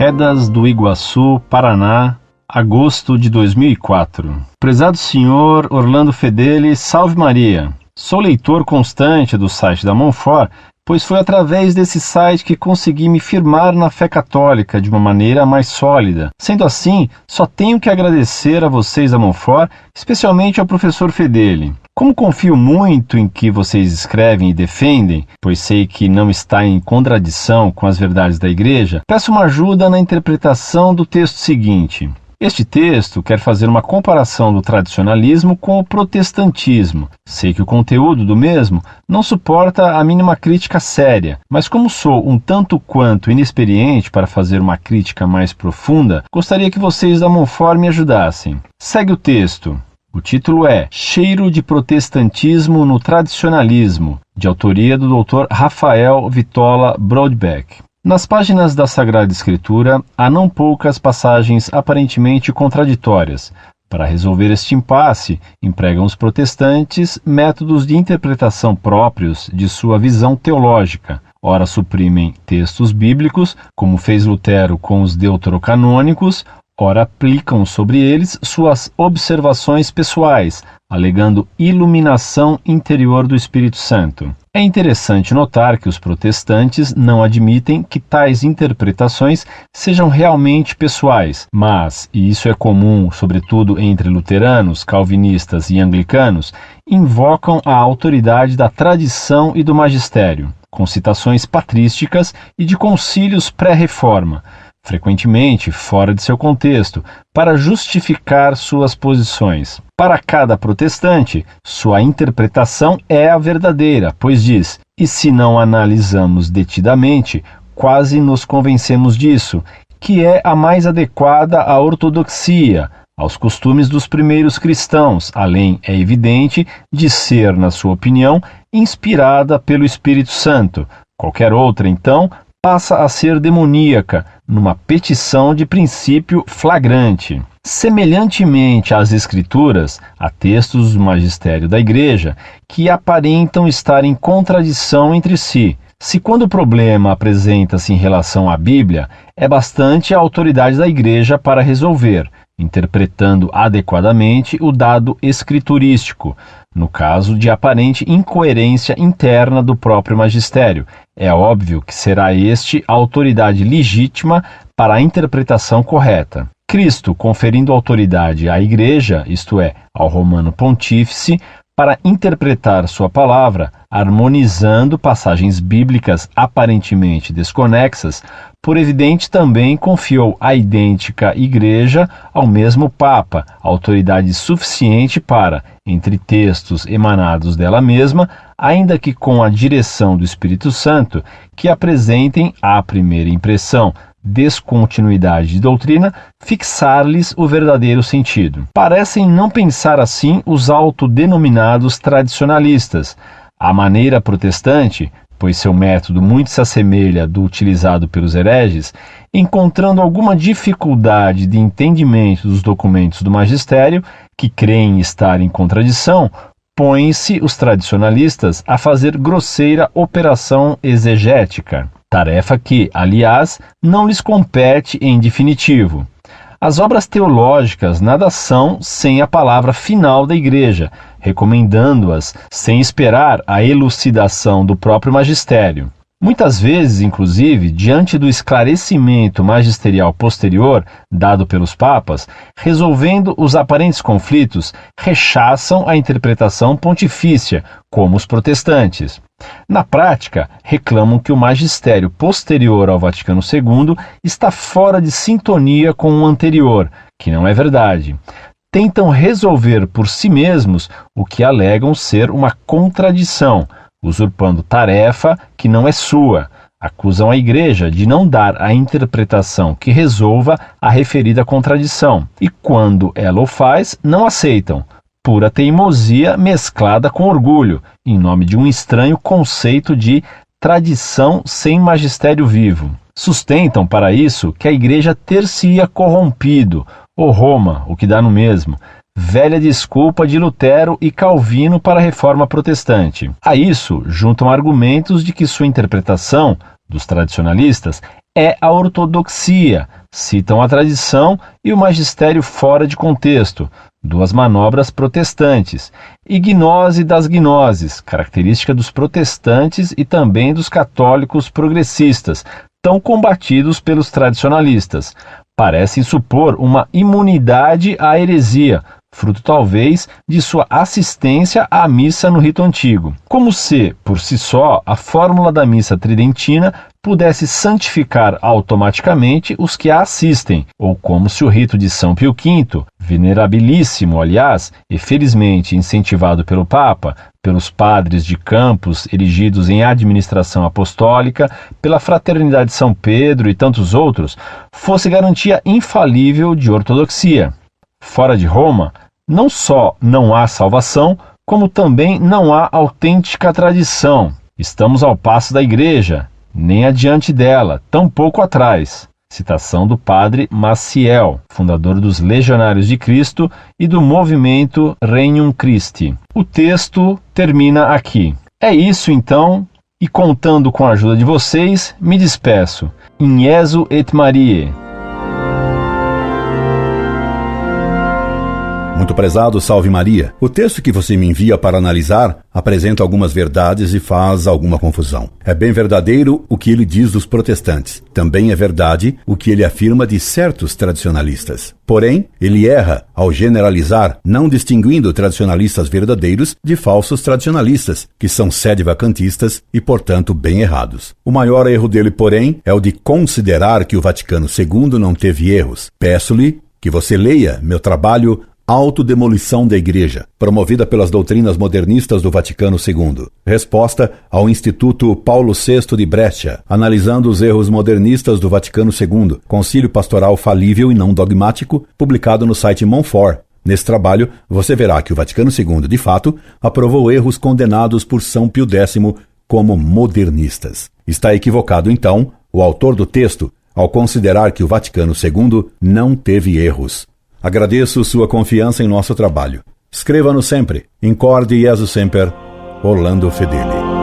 Quedas do Iguaçu, Paraná, agosto de 2004. Prezado senhor Orlando Fedeli, salve Maria! Sou leitor constante do site da Monfort, pois foi através desse site que consegui me firmar na fé católica de uma maneira mais sólida. Sendo assim, só tenho que agradecer a vocês da Monfort, especialmente ao professor Fedeli. Como confio muito em que vocês escrevem e defendem, pois sei que não está em contradição com as verdades da Igreja, peço uma ajuda na interpretação do texto seguinte. Este texto quer fazer uma comparação do tradicionalismo com o protestantismo. Sei que o conteúdo do mesmo não suporta a mínima crítica séria, mas como sou um tanto quanto inexperiente para fazer uma crítica mais profunda, gostaria que vocês da Monfort me ajudassem. Segue o texto. O título é Cheiro de Protestantismo no Tradicionalismo, de autoria do Dr. Rafael Vitola Brodbeck. Nas páginas da Sagrada Escritura, há não poucas passagens aparentemente contraditórias. Para resolver este impasse, empregam os protestantes métodos de interpretação próprios de sua visão teológica. Ora suprimem textos bíblicos, como fez Lutero com os deuterocanônicos, ora aplicam sobre eles suas observações pessoais, alegando iluminação interior do Espírito Santo. É interessante notar que os protestantes não admitem que tais interpretações sejam realmente pessoais, mas, e isso é comum sobretudo entre luteranos, calvinistas e anglicanos, invocam a autoridade da tradição e do magistério, com citações patrísticas e de concílios pré-reforma, frequentemente fora de seu contexto, para justificar suas posições. Para cada protestante, sua interpretação é a verdadeira, pois diz, e se não analisamos detidamente, quase nos convencemos disso, que é a mais adequada à ortodoxia, aos costumes dos primeiros cristãos, além, é evidente, de ser, na sua opinião, inspirada pelo Espírito Santo. Qualquer outra, então, passa a ser demoníaca, numa petição de princípio flagrante. Semelhantemente às Escrituras, há textos do magistério da Igreja que aparentam estar em contradição entre si. Se quando o problema apresenta-se em relação à Bíblia, é bastante a autoridade da Igreja para resolver, interpretando adequadamente o dado escriturístico, no caso de aparente incoerência interna do próprio magistério. É óbvio que será este a autoridade legítima para a interpretação correta. Cristo, conferindo autoridade à Igreja, isto é, ao Romano Pontífice, para interpretar sua palavra, harmonizando passagens bíblicas aparentemente desconexas, por evidente também confiou a idêntica Igreja ao mesmo Papa, autoridade suficiente para, entre textos emanados dela mesma, ainda que com a direção do Espírito Santo, que apresentem, à primeira impressão, descontinuidade de doutrina, fixar-lhes o verdadeiro sentido. Parecem não pensar assim os autodenominados tradicionalistas. A maneira protestante, pois seu método muito se assemelha do utilizado pelos hereges, encontrando alguma dificuldade de entendimento dos documentos do magistério, que creem estar em contradição, põem-se os tradicionalistas a fazer grosseira operação exegética. Tarefa que, aliás, não lhes compete em definitivo. As obras teológicas nada são sem a palavra final da Igreja, recomendando-as sem esperar a elucidação do próprio magistério. Muitas vezes, inclusive, diante do esclarecimento magisterial posterior dado pelos papas, resolvendo os aparentes conflitos, rechaçam a interpretação pontifícia, como os protestantes. Na prática, reclamam que o magistério posterior ao Vaticano II está fora de sintonia com o anterior, que não é verdade. Tentam resolver por si mesmos o que alegam ser uma contradição, usurpando tarefa que não é sua. Acusam a Igreja de não dar a interpretação que resolva a referida contradição, e quando ela o faz, não aceitam. Pura teimosia mesclada com orgulho, em nome de um estranho conceito de tradição sem magistério vivo. Sustentam para isso que a Igreja ter-se-ia corrompido, ou Roma, o que dá no mesmo, velha desculpa de Lutero e Calvino para a reforma protestante. A isso juntam argumentos de que sua interpretação, dos tradicionalistas, é a ortodoxia. Citam a tradição e o magistério fora de contexto, duas manobras protestantes, e gnose das gnoses, característica dos protestantes e também dos católicos progressistas, tão combatidos pelos tradicionalistas. Parecem supor uma imunidade à heresia, fruto talvez de sua assistência à missa no rito antigo. Como se, por si só, a fórmula da missa tridentina pudesse santificar automaticamente os que a assistem, ou como se o rito de São Pio V, venerabilíssimo, aliás, e felizmente incentivado pelo Papa, pelos padres de campos erigidos em administração apostólica, pela Fraternidade de São Pedro e tantos outros, fosse garantia infalível de ortodoxia. Fora de Roma, não só não há salvação, como também não há autêntica tradição. Estamos ao passo da Igreja, nem adiante dela, tampouco atrás. Citação do padre Maciel, fundador dos Legionários de Cristo e do movimento Regnum Christi. O texto termina aqui. É isso então, e contando com a ajuda de vocês, me despeço. In Jesu et Mariae. Muito prezado, salve Maria. O texto que você me envia para analisar apresenta algumas verdades e faz alguma confusão. É bem verdadeiro o que ele diz dos protestantes. Também é verdade o que ele afirma de certos tradicionalistas. Porém, ele erra ao generalizar, não distinguindo tradicionalistas verdadeiros de falsos tradicionalistas, que são sede-vacantistas e, portanto, bem errados. O maior erro dele, porém, é o de considerar que o Vaticano II não teve erros. Peço-lhe que você leia meu trabalho Autodemolição da Igreja, promovida pelas doutrinas modernistas do Vaticano II. Resposta ao Instituto Paulo VI de Brescia, analisando os erros modernistas do Vaticano II, concílio pastoral falível e não dogmático, publicado no site Montfort. Nesse trabalho, você verá que o Vaticano II, de fato, aprovou erros condenados por São Pio X como modernistas. Está equivocado, então, o autor do texto ao considerar que o Vaticano II não teve erros. Agradeço sua confiança em nosso trabalho. Escreva-nos sempre. Incorde Jesus Semper, Orlando Fedeli.